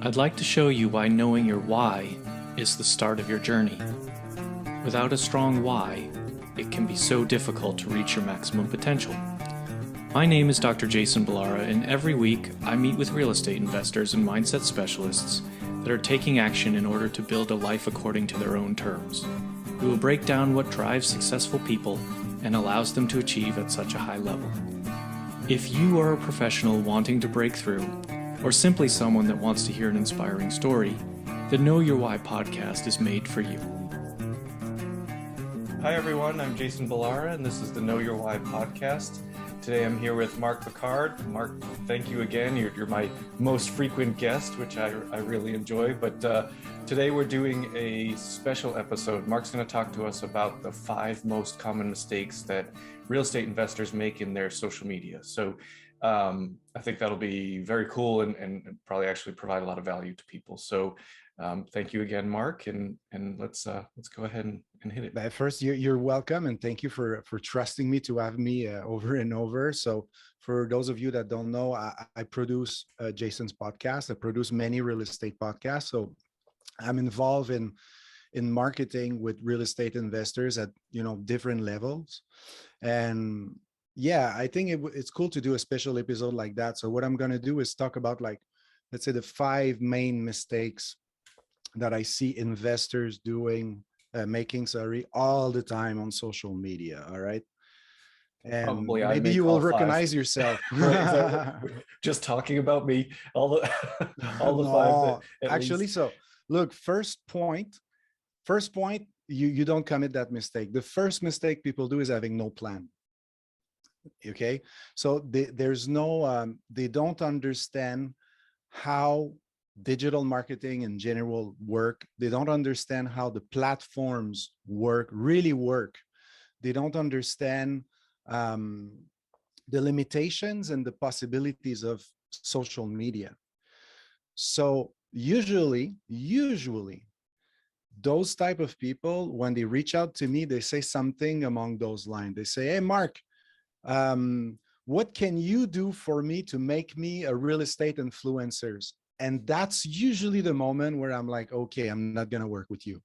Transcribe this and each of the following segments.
I'd like to show you why knowing your why is the start of your journey. Without a strong why, it can be so difficult to reach your maximum potential. My name is Dr. Jason Balara, and every week I meet with real estate investors and mindset specialists that are taking action in order to build a life according to their own terms. We will break down what drives successful people and allows them to achieve at such a high level. If you are a professional wanting to break through, or simply someone that wants to hear an inspiring story, the Know Your Why podcast is made for you. Hi everyone, I'm Jason Balara, and this is the Know Your Why podcast. Today I'm here with Marc Picard. Marc, thank you again. You're my most frequent guest, which I really enjoy. But today we're doing a special episode. Marc's going to talk to us about the 5 most common mistakes that real estate investors make in their social media. So I think that'll be very cool and probably actually provide a lot of value to people. So thank you again, Marc, and let's go ahead and hit it. But first, you're welcome, and thank you for trusting me to have me over and over. So for those of you that don't know, I produce Jason's podcast. I produce many real estate podcasts. So I'm involved in marketing with real estate investors at different levels. And yeah, I think it's cool to do a special episode like that. So what I'm going to do is talk about, like, let's say the 5 main mistakes that I see investors making all the time on social media. All right. And probably maybe you will recognize yourself. Just talking about me, all the No, 5 that actually. least. So look, first point, you don't commit that mistake. The first mistake people do is having no plan. Okay. So there's no, they don't understand how digital marketing in general work. They don't understand how the platforms really work. They don't understand the limitations and the possibilities of social media. So usually those type of people, when they reach out to me, they say something along those lines. They say, hey, Marc, what can you do for me to make me a real estate influencer? And that's usually the moment where I'm like, okay, I'm not going to work with you,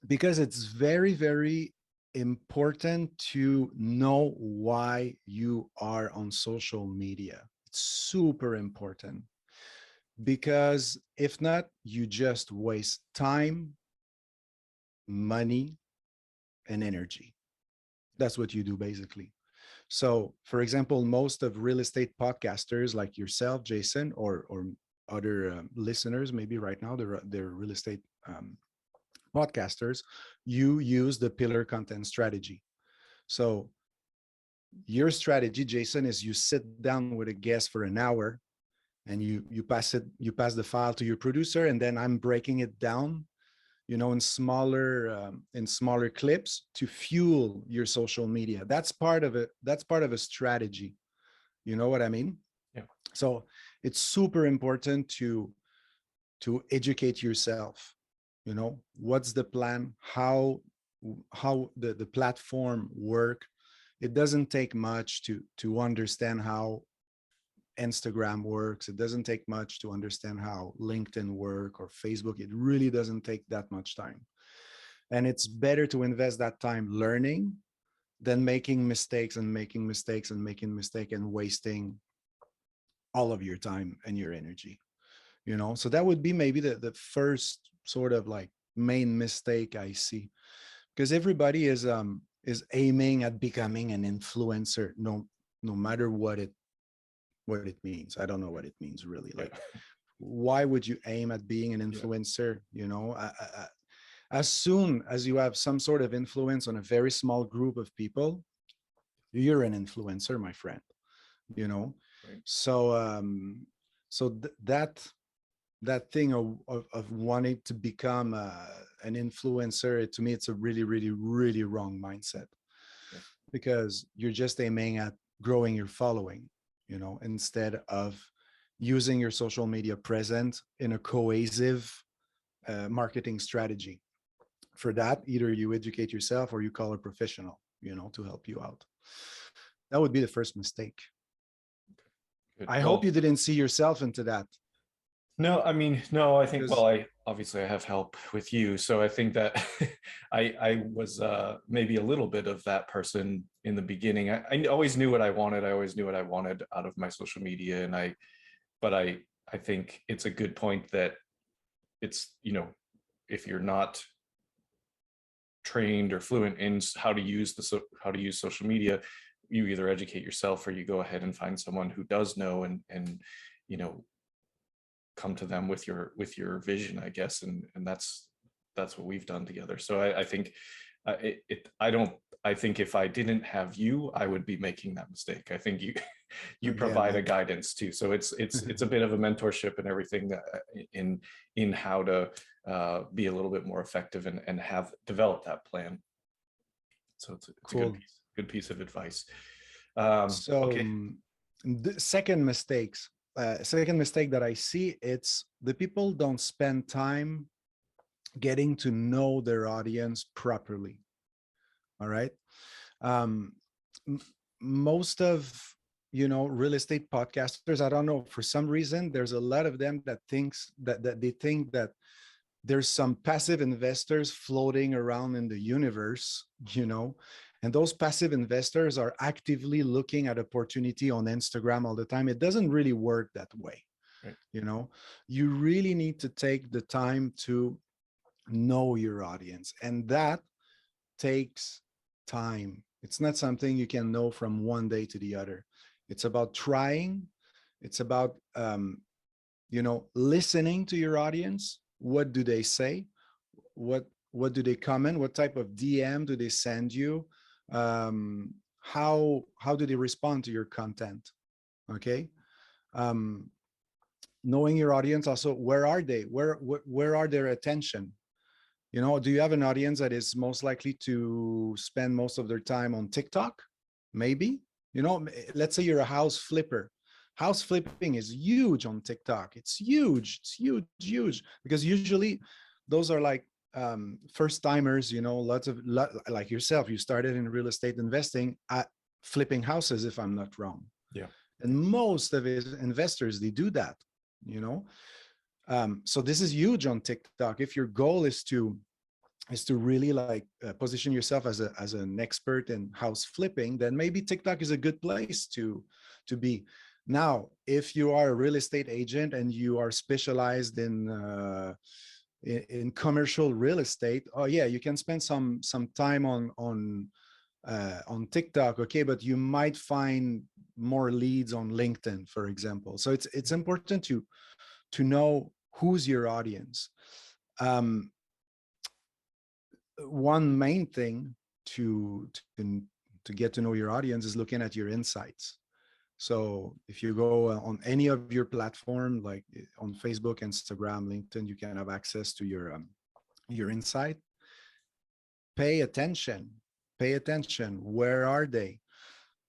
because it's very, very important to know why you are on social media. It's super important, because if not, you just waste time, money, and energy. That's what you do, basically. So, for example, most of real estate podcasters like yourself, Jason, or other listeners, maybe right now they're real estate podcasters, you use the pillar content strategy. So your strategy, Jason, is you sit down with a guest for an hour and you pass the file to your producer, and then I'm breaking it down in smaller clips to fuel your social media. That's part of it. That's part of a strategy. You know what I mean? Yeah. So it's super important to educate yourself. What's the plan? How the platform work? It doesn't take much to understand how Instagram works. It doesn't take much to understand how LinkedIn work or Facebook. It really doesn't take that much time. And it's better to invest that time learning than making mistakes and wasting all of your time and your energy. So that would be maybe the first sort of like main mistake I see, because everybody is aiming at becoming an influencer, no matter what it means. I don't know what it means really. Like, why would you aim at being an influencer? As soon as you have some sort of influence on a very small group of people, you're an influencer, my friend. Right. So that thing of wanting to become an influencer, to me, it's a really, really, really wrong mindset. Yeah. Because you're just aiming at growing your following, instead of using your social media presence in a cohesive marketing strategy. For that, either you educate yourself or you call a professional, to help you out. That would be the first mistake. Good. I hope Well, you didn't see yourself into that. no, I mean, no, I think, well, Because I obviously I have help with you. So I think that I was maybe a little bit of that person in the beginning. I always knew what I wanted. I always knew what I wanted out of my social media. But I think it's a good point that it's, if you're not trained or fluent in how to use how to use social media, you either educate yourself or you go ahead and find someone who does know, and you know come to them with your vision, I guess, and that's what we've done together. So I think I don't, I think if I didn't have you, I would be making that mistake. I think you you yeah, provide a man. guidance too, so it's a bit of a mentorship and everything, in how to be a little bit more effective and have developed that plan. So it's a Cool. good piece of advice. So Okay. the second mistake that I see, it's the people don't spend time getting to know their audience properly. All right. Um, Most of real estate podcasters, I don't know, for some reason, there's a lot of them that they think that there's some passive investors floating around in the universe, and those passive investors are actively looking at opportunity on Instagram all the time. It doesn't really work that way. Right. You really need to take the time to know your audience, and that takes time. It's not something you can know from one day to the other. It's about trying. It's about listening to your audience. What do they say? What do they comment? What type of DM do they send you? How do they respond to your content? Okay. um, Knowing your audience also, where are they, where are their attention? Do you have an audience that is most likely to spend most of their time on TikTok? Maybe. Let's say you're a house flipper. House flipping is huge on TikTok. It's huge. It's huge, huge. Because usually those are like first timers, like yourself. You started in real estate investing at flipping houses, if I'm not wrong. Yeah. And most of his investors, they do that, you know. So this is huge on TikTok. If your goal is to really like position yourself as an expert in house flipping, then maybe TikTok is a good place to be. Now, if you are a real estate agent and you are specialized in commercial real estate, oh yeah, you can spend some time on TikTok, okay, but you might find more leads on LinkedIn, for example. So it's important to know who's your audience. One main thing to get to know your audience is looking at your insights. So if you go on any of your platform, like on Facebook, Instagram, LinkedIn, you can have access to your insight. Pay attention. Pay attention. Where are they?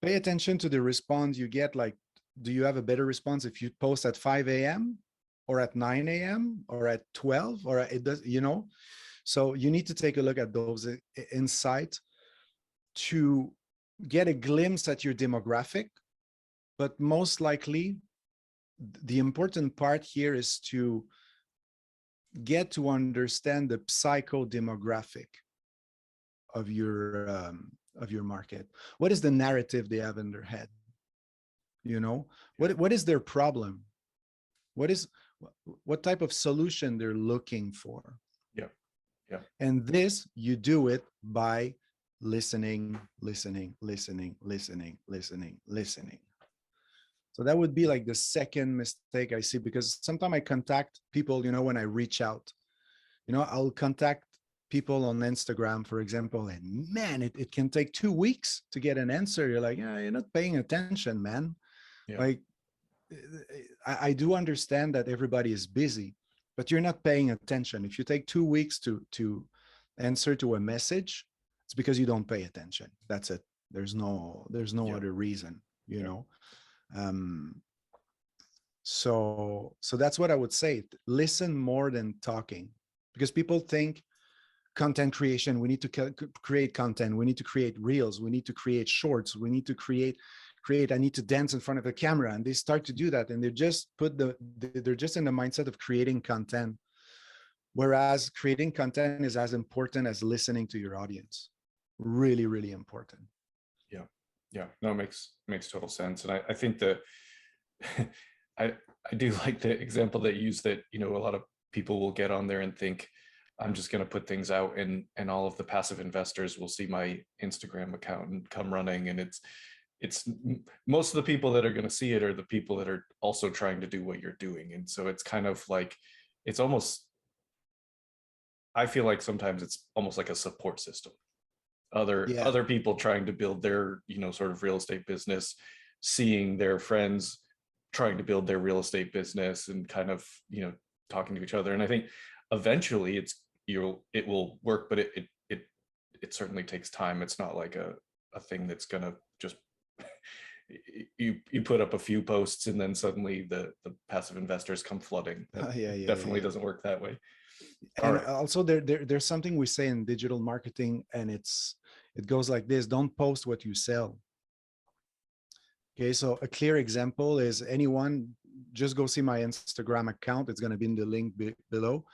Pay attention to the response you get. Like, do you have a better response if you post at 5 a.m. or at 9 a.m. or at 12, or it does, So you need to take a look at those insights to get a glimpse at your demographic. But most likely, the important part here is to get to understand the psychodemographic of your market. What is the narrative they have in their head? What is their problem? What type of solution they're looking for? Yeah. Yeah. And this, you do it by listening, listening, listening, listening, listening, listening. So that would be like the second mistake I see, because sometimes I contact people, when I reach out, I'll contact people on Instagram, for example, and man, it can take 2 weeks to get an answer. You're like, yeah, you're not paying attention, man. Yeah. Like, I do understand that everybody is busy, but you're not paying attention. If you take 2 weeks to answer to a message, it's because you don't pay attention. That's it. There's no Yeah. other reason, Yeah. So that's what I would say. Listen more than talking, because people think content creation, we need to create content, we need to create reels, we need to create shorts, we need to create create. I need to dance in front of a camera. And they start to do that. And they're just in the mindset of creating content. Whereas creating content is as important as listening to your audience. Really, really important. Yeah. Yeah. No, makes total sense. And I think that I do like the example that you used, that, a lot of people will get on there and think, I'm just going to put things out, and all of the passive investors will see my Instagram account and come running. And it's most of the people that are going to see it are the people that are also trying to do what you're doing. And so it's kind of like, it's almost, I feel like sometimes it's almost like a support system. Other people trying to build their, sort of real estate business, seeing their friends trying to build their real estate business, and kind of, talking to each other. And I think eventually it will work, but it certainly takes time. It's not like a thing that's gonna just you put up a few posts and then suddenly the passive investors come flooding. That definitely doesn't work that way. And also there's something we say in digital marketing, and it goes like this: don't post what you sell. Okay, so a clear example is, anyone just go see my Instagram account. It's going to be in the link below.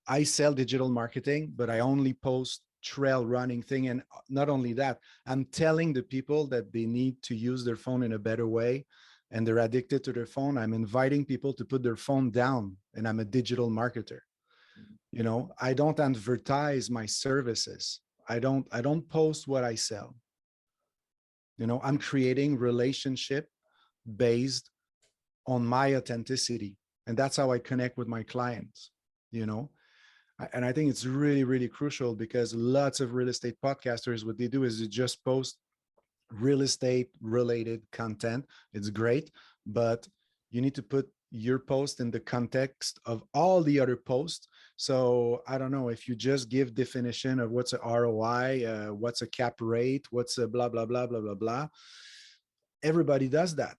I sell digital marketing, but I only post trail running thing. And not only that, I'm telling the people that they need to use their phone in a better way, and they're addicted to their phone. I'm inviting people to put their phone down, and I'm a digital marketer. I don't advertise my services. I don't post what I sell. I'm creating relationship based on my authenticity. And that's how I connect with my clients, And I think it's really, really crucial, because lots of real estate podcasters, what they do is they just post real estate related content. It's great, but you need to put your post in the context of all the other posts. So I don't know, if you just give definition of what's a ROI, what's a cap rate, what's a blah, blah, blah, blah, blah, blah. Everybody does that.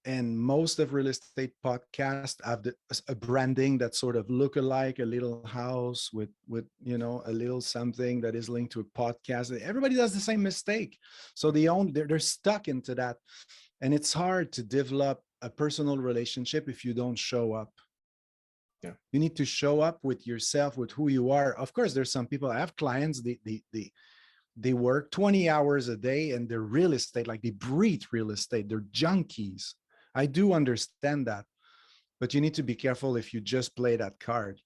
And most of real estate podcasts have a branding that sort of look alike, a little house with a little something that is linked to a podcast. Everybody does the same mistake. So they're stuck into that. And it's hard to develop a personal relationship if you don't show up. Yeah. You need to show up with yourself, with who you are. Of course, there's some people, I have clients, they work 20 hours a day and they're real estate, like they breathe real estate. They're junkies. I do understand that, but you need to be careful if you just play that card.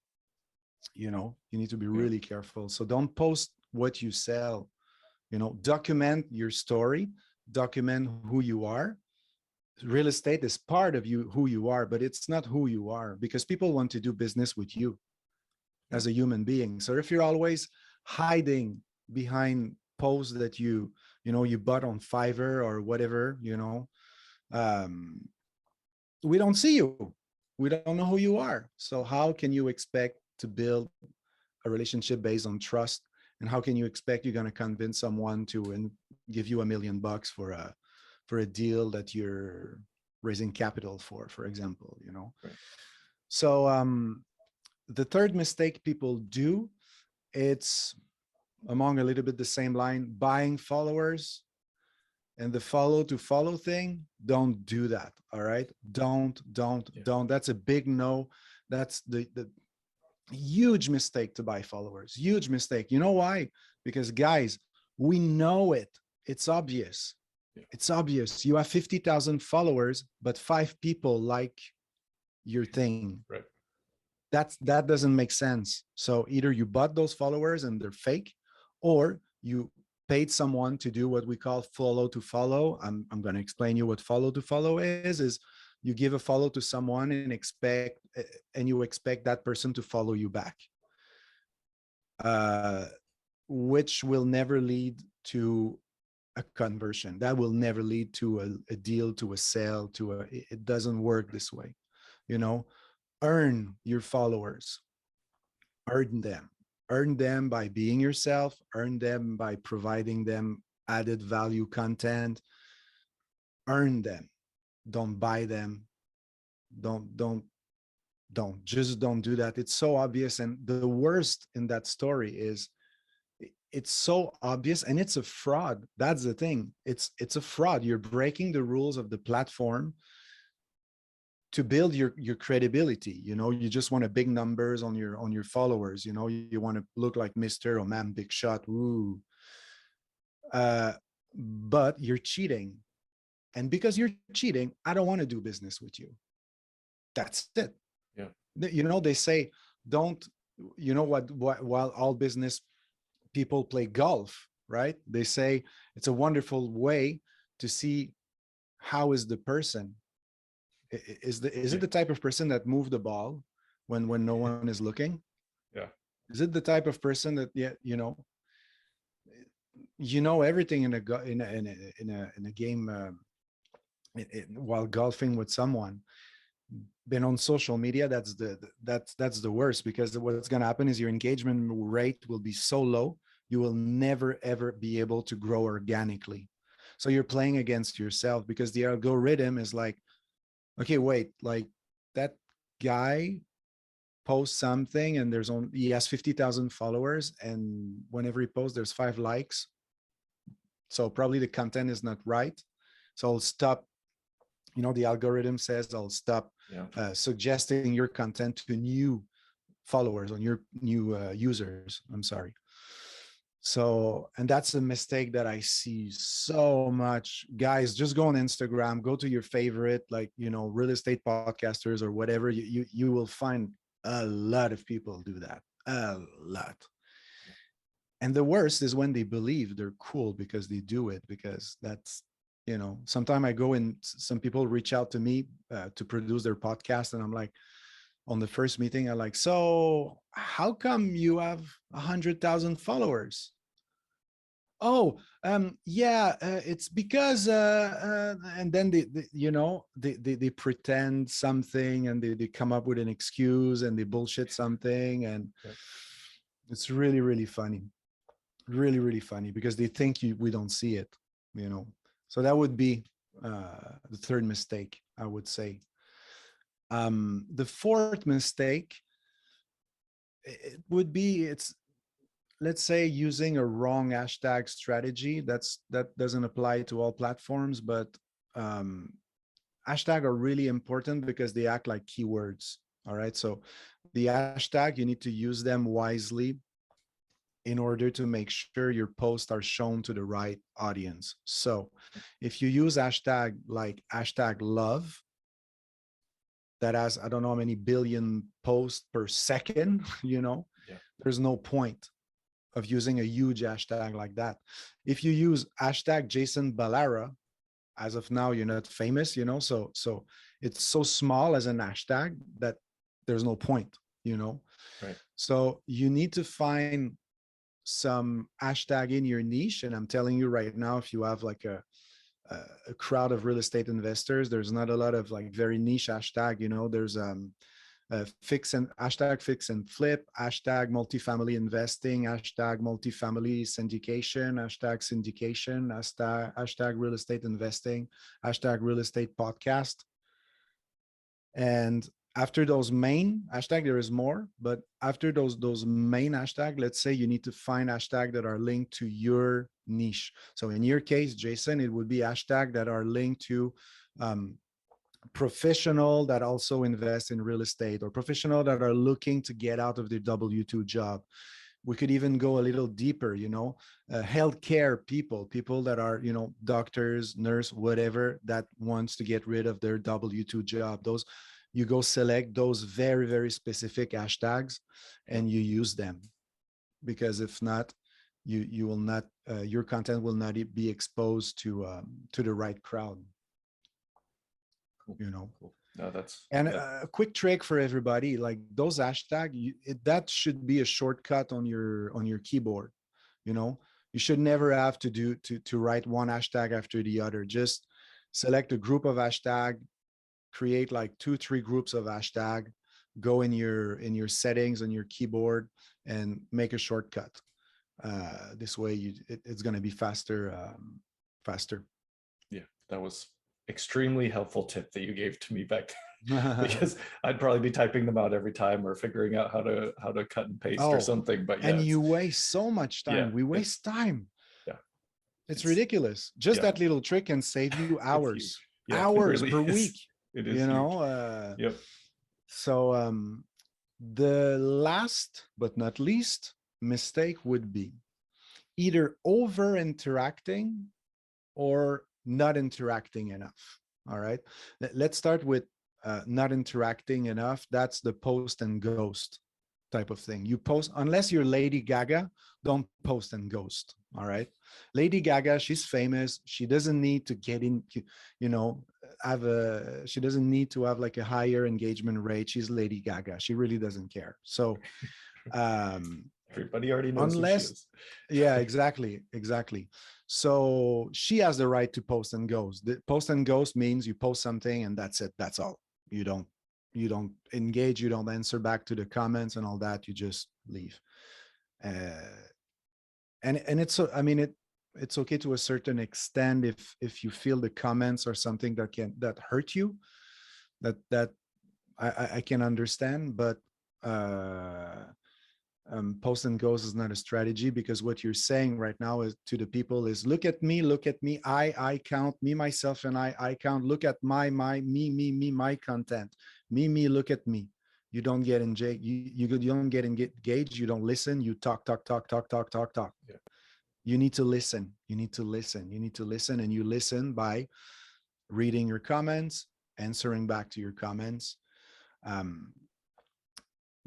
You need to be really careful. So don't post what you sell. Document your story, document who you are. Real estate is part of you, who you are, but it's not who you are, because people want to do business with you as a human being. So if you're always hiding behind posts that you bought on Fiverr or whatever, we don't see you. We don't know who you are. So how can you expect to build a relationship based on trust? And how can you expect you're going to convince someone to give you $1 million for a deal that you're raising capital for example, Right. So the third mistake people do, it's among a little bit the same line, buying followers. And the follow to follow thing, don't do that. All right. Don't. That's a big no. That's the huge mistake, to buy followers. Huge mistake. You know why? Because guys, we know it. It's obvious. Yeah. It's obvious. You have 50,000 followers, but 5 people like your thing. Right. That doesn't make sense. So either you bought those followers and they're fake, or you paid someone to do what we call follow to follow. I'm going to explain you what follow to follow is you give a follow to someone and you expect that person to follow you back, which will never lead to a conversion. That will never lead to a deal, to a sale, it doesn't work this way. Earn your followers, earn them by being yourself, earn them by providing them added value content, earn them. Don't buy them. Just don't do that. It's so obvious. And the worst in that story is it's so obvious, and it's a fraud. That's the thing. It's a fraud. You're breaking the rules of the platform to build your credibility. You just want a big numbers on your followers. You want to look like Mr. or Ma'am Big Shot. Ooh. But you're cheating. And because you're cheating, I don't want to do business with you. That's it. Yeah. They say, don't, while all business people play golf, right? They say it's a wonderful way to see how is the person. Is it the type of person that move the ball when no one is looking? Yeah. Is it the type of person that, everything in a game, while golfing with someone? Been on social media, that's the worst, because what's going to happen is your engagement rate will be so low, you will never ever be able to grow organically. So you're playing against yourself, because the algorithm is like, okay, wait, like that guy posts something and he has 50,000 followers, and whenever he posts there's 5 likes, so probably the content is not right. So I'll stop, the algorithm says I'll stop suggesting your content to new followers, on your new users. I'm sorry. So, and that's a mistake that I see so much. Guys, just go on Instagram, go to your favorite, like, real estate podcasters or whatever. You will find a lot of people do that, a lot. And the worst is when they believe they're cool because they do it, because that's, sometimes I go and some people reach out to me to produce their podcast. And I'm like, on the first meeting, I'm like, so how come you have 100,000 followers? Oh, yeah, it's because, and then they pretend something, and they come up with an excuse, and they bullshit something. And it's really, really funny. Really, really funny, because they think we don't see it, So that would be the third mistake, I would say. The fourth mistake, it would be, let's say, using a wrong hashtag strategy. That doesn't apply to all platforms, but hashtag are really important because they act like keywords. All right. So the hashtag, you need to use them wisely in order to make sure your posts are shown to the right audience. So if you use hashtag like hashtag love, that has, I don't know how many billion posts per second, there's no point of using a huge hashtag like that. If you use hashtag JasonBalara, as of now, you're not famous, so it's so small as an hashtag that there's no point, Right. So you need to find some hashtag in your niche. And I'm telling you right now, if you have like a crowd of real estate investors, there's not a lot of like very niche hashtag. There's hashtag fix and flip, hashtag multifamily investing, hashtag multifamily syndication, hashtag real estate investing, hashtag real estate podcast. And after those main hashtag, there is more, but after those main hashtag, let's say you need to find hashtag that are linked to your niche. So in your case, Jason, it would be hashtag that are linked to professional that also invest in real estate, or professional that are looking to get out of their W-2 job. We could even go a little deeper, healthcare people that are, doctors, nurse, whatever, that wants to get rid of their W-2 job. Those, you go select those very, very specific hashtags and you use them, because if not, you will not, your content will not be exposed to the right crowd. Cool. No, that's, and a quick trick for everybody, like those hashtags, that should be a shortcut on your keyboard. You should never have to write one hashtag after the other. Just select a group of hashtag, create like 2-3 groups of hashtag, go in your settings on your keyboard and make a shortcut. This way it's going to be faster. Yeah, that was extremely helpful tip that you gave to me back because I'd probably be typing them out every time or figuring out how to cut and paste or Oh, something. But yeah, and you waste so much yeah, time. We waste time. yeah, It's it's ridiculous. Just yeah, that little trick can save you it's huge. hours, Yeah, it hours really per is. week, It is you huge. know? Yep. So the last but not least mistake would be either over interacting or not interacting enough. All right. Let's start with not interacting enough. That's the post and ghost type of thing. You post, unless you're Lady Gaga, don't post and ghost. All right. Lady Gaga, she's famous. She doesn't need to get in, you know, she doesn't need to have like a higher engagement rate. She's Lady Gaga. She really doesn't care. So, Everybody already knows who she unless, is. yeah, exactly. So she has the right to post and ghost. The post and ghost means you post something and that's it. That's all. You don't engage, you don't answer back to the comments and all that. You just leave. And it's, I mean, it's okay to a certain extent if you feel the comments are something that hurt you, that I can understand, but post and goes is not a strategy, because what you're saying right now is to the people is, look at me, I count, me, myself, and I count, look at my me, my content, me, look at me. You don't get engaged, you don't get engaged, you don't listen, you talk. Yeah. You need to listen, you need to listen, and you listen by reading your comments, answering back to your comments.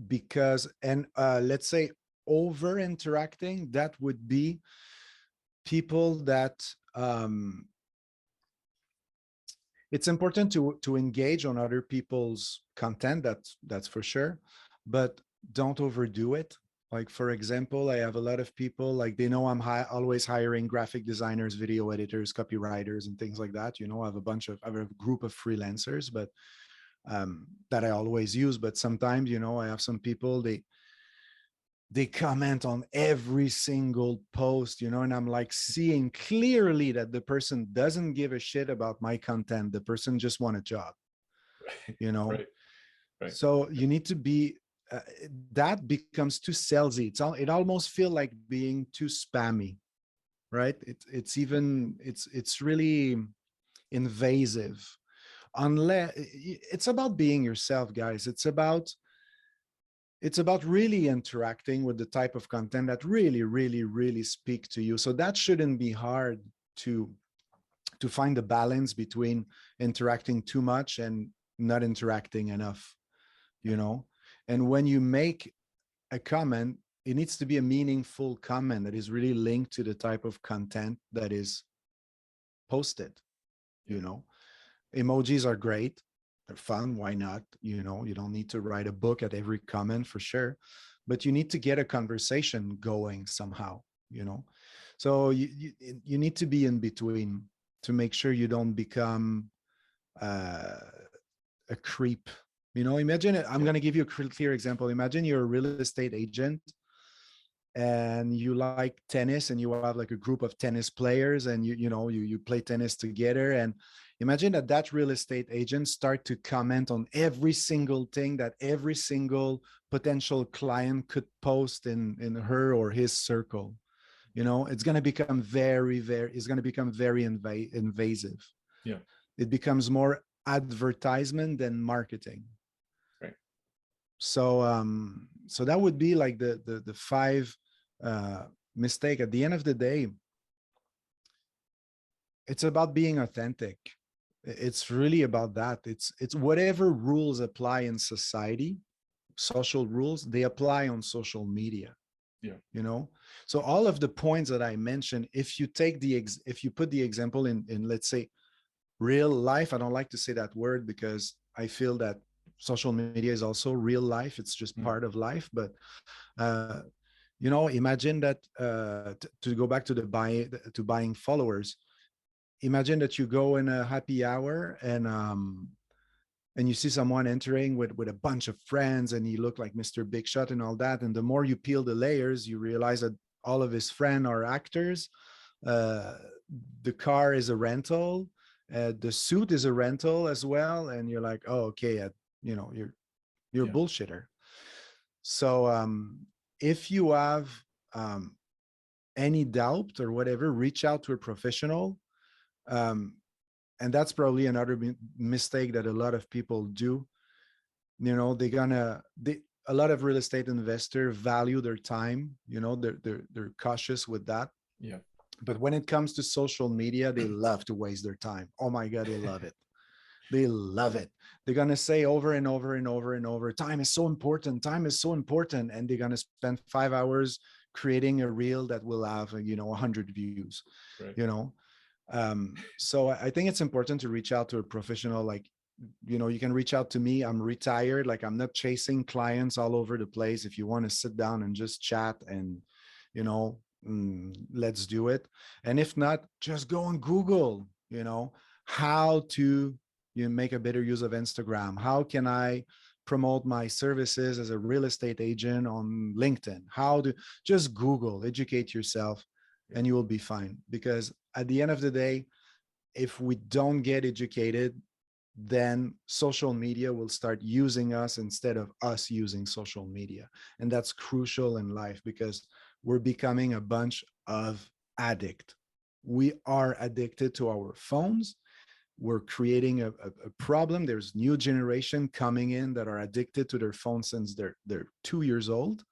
Because, and let's say over interacting, that would be people that it's important to engage on other people's content, that's for sure, but don't overdo it. Like, for example, I have a lot of people, like, they know I'm always hiring graphic designers, video editors, copywriters, and things like that. You know, I have a group of freelancers, but that I always use. But sometimes, you know, I have some people, they comment on every single post, you know, and I'm like seeing clearly that the person doesn't give a shit about my content. The person just want a job, you know. Right. So you need to be that becomes too salesy. It almost feel like being too spammy, right? It's really invasive. Unless it's about being yourself, guys. It's about really interacting with the type of content that really speak to you. So that shouldn't be hard to find the balance between interacting too much and not interacting enough, you know. And when you make a comment, it needs to be a meaningful comment that is really linked to the type of content that is posted. You know, emojis are great, they're fun, why not? You know, you don't need to write a book at every comment, for sure, but you need to get a conversation going somehow, you know. So you need to be in between to make sure you don't become a creep. You know, imagine it. I'm going to give you a clear example. Imagine you're a real estate agent and you like tennis, and you have like a group of tennis players, and you play tennis together. And imagine that real estate agent start to comment on every single thing that every single potential client could post in her or his circle. You know, it's going to become very invasive. Yeah. It becomes more advertisement than marketing. Right. So that would be like the five mistake. At the end of the day, it's about being authentic. It's really about that. It's whatever rules apply in society, social rules, they apply on social media. Yeah. You know, so all of the points that I mentioned, if you put the example in let's say real life, I don't like to say that word because I feel that social media is also real life. It's just part of life. But you know, imagine that to go back to buying followers. Imagine that you go in a happy hour and you see someone entering with a bunch of friends, and he look like Mr. Big Shot and all that. And the more you peel the layers, you realize that all of his friends are actors. The car is a rental, The suit is a rental as well, and you're like, oh, okay, you're a Yeah. bullshitter. So if you have any doubt or whatever, reach out to a professional. Um, and that's probably another mistake that a lot of people do. A lot of real estate investors value their time. They're cautious with that. Yeah. But when it comes to social media, they love to waste their time. Oh my God, they love it. They love it. They're going to say over and over and over and over, time is so important. Time is so important. And they're going to spend 5 hours creating a reel that will have, 100 views, Right. So I think it's important to reach out to a professional. Like, you can reach out to me. I'm retired. Like, I'm not chasing clients all over the place. If you want to sit down and just chat and, let's do it. And if not, just go on Google, how to make a better use of Instagram. How can I promote my services as a real estate agent on LinkedIn? Just Google, educate yourself, and you will be fine. Because at the end of the day, if we don't get educated, then social media will start using us instead of us using social media. And that's crucial in life, because we're becoming a bunch of addicts. We are addicted to our phones. We're creating a problem. There's new generation coming in that are addicted to their phone since they're 2 years old.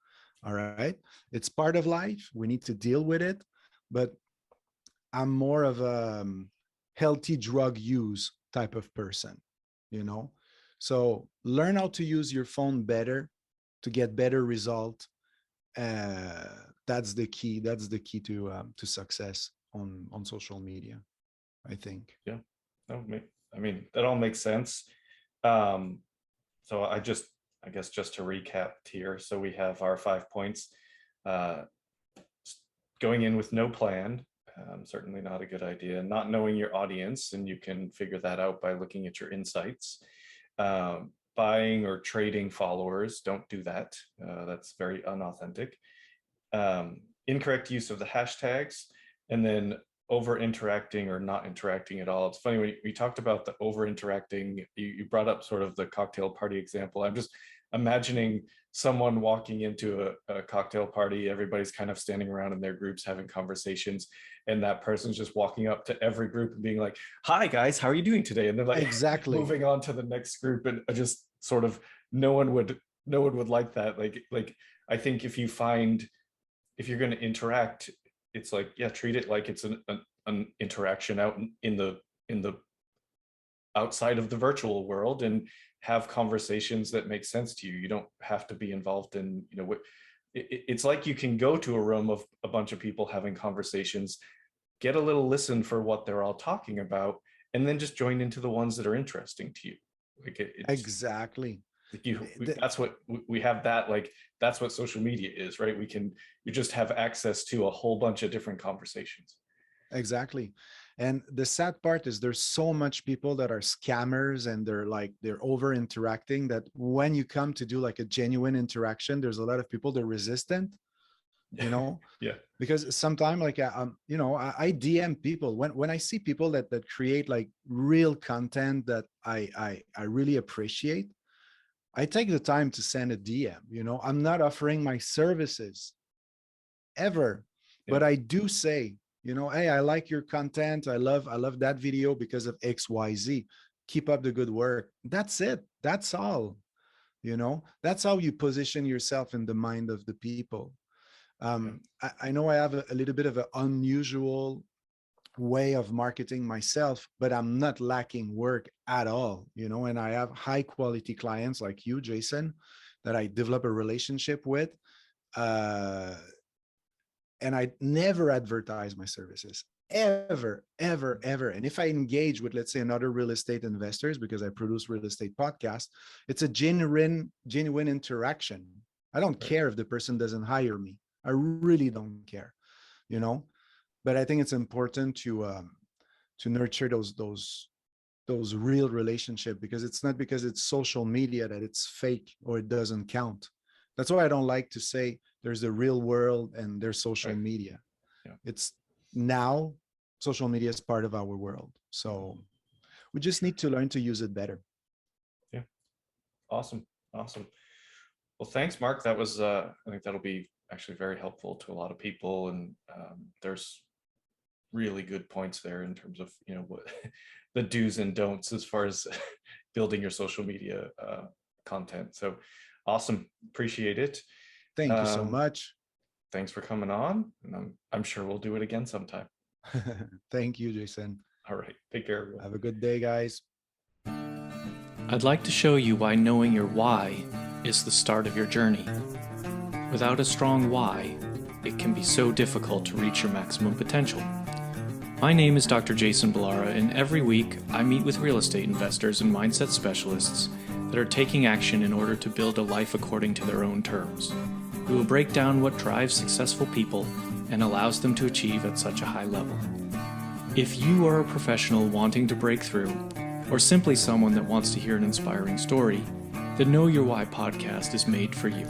All right. It's part of life. We need to deal with it. But I'm more of a healthy drug use type of person, So learn how to use your phone better to get better result. That's the key. That's the key to success on social media, I think. Yeah. I mean, that all makes sense. So I guess just to recap here. So we have our 5 points. Going in with no plan, certainly not a good idea. Not knowing your audience, and you can figure that out by looking at your insights. Buying or trading followers, don't do that. That's very unauthentic. Incorrect use of the hashtags, and then over interacting or not interacting at all. It's funny, when we talked about the over interacting, you brought up sort of the cocktail party example. I'm just imagining someone walking into a cocktail party, everybody's kind of standing around in their groups having conversations, and that person's just walking up to every group and being like, hi guys, how are you doing today? And they're like, exactly, moving on to the next group, and just sort of no one would like that. Like I think if you're going to interact, it's like, yeah, treat it like it's an interaction out in the outside of the virtual world, and have conversations that make sense to you. You don't have to be involved in, it's like you can go to a room of a bunch of people having conversations, get a little listen for what they're all talking about, and then just join into the ones that are interesting to you. Like exactly. That's what we have. That, like, that's what social media is, right? You just have access to a whole bunch of different conversations. Exactly. And the sad part is there's so much people that are scammers, and they're over interacting, that when you come to do like a genuine interaction, there's a lot of people that are resistant, Yeah. Because sometimes, like, I DM people when I see people that create like real content that I really appreciate. I take the time to send a DM. I'm not offering my services ever, but I do say, hey, I like your content. I love that video because of XYZ. Keep up the good work. That's it. That's all. That's how you position yourself in the mind of the people. I know I have a little bit of an unusual way of marketing myself, but I'm not lacking work at all, and I have high quality clients like you, Jason, that I develop a relationship with. And I never advertise my services, ever, ever, ever. And if I engage with, let's say, another real estate investors, because I produce real estate podcasts, it's a genuine interaction. I don't care if the person doesn't hire me. I really don't care, but I think it's important to nurture those real relationships, because it's not because it's social media that it's fake or it doesn't count. That's why I don't like to say there's a real world and there's social media. Yeah. It's now social media is part of our world. So We just need to learn to use it better. Yeah. Awesome. Well, thanks, Mark. That was, I think that'll be actually very helpful to a lot of people. And there's really good points there in terms of, what the do's and don'ts as far as building your social media content. So awesome. Appreciate it. Thank you so much. Thanks for coming on. And I'm sure we'll do it again sometime. Thank you, Jason. All right. Take care, everyone. Have a good day, guys. I'd like to show you why knowing your why is the start of your journey. Without a strong why, it can be so difficult to reach your maximum potential. My name is Dr. JasonBalara, and every week I meet with real estate investors and mindset specialists that are taking action in order to build a life according to their own terms. We will break down what drives successful people and allows them to achieve at such a high level. If you are a professional wanting to break through, or simply someone that wants to hear an inspiring story, the Know Your Why podcast is made for you.